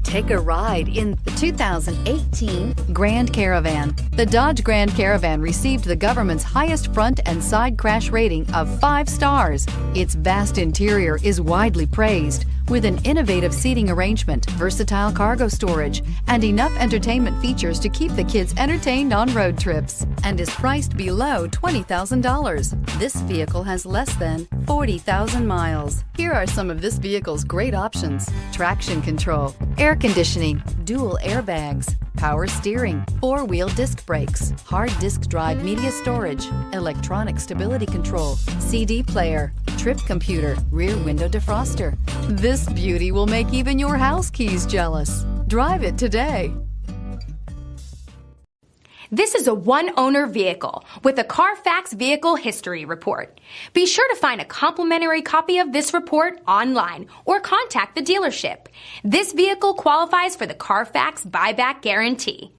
Take a ride in the 2018 Grand Caravan. The Dodge Grand Caravan received the government's highest front and side crash rating of 5 stars. Its vast interior is widely praised, with an innovative seating arrangement, versatile cargo storage, and enough entertainment features to keep the kids entertained on road trips, and is priced below $20,000. This vehicle has less than 40,000 miles. Here are some of this vehicle's great options: traction control, air conditioning, dual airbags, power steering, 4-wheel disc brakes, hard disk drive media storage, electronic stability control, CD player, trip computer, rear window defroster. This beauty will make even your house keys jealous. Drive it today. This is a one-owner vehicle with a CARFAX Vehicle History Report. Be sure to find a complimentary copy of this report online or contact the dealership. This vehicle qualifies for the CARFAX Buyback Guarantee.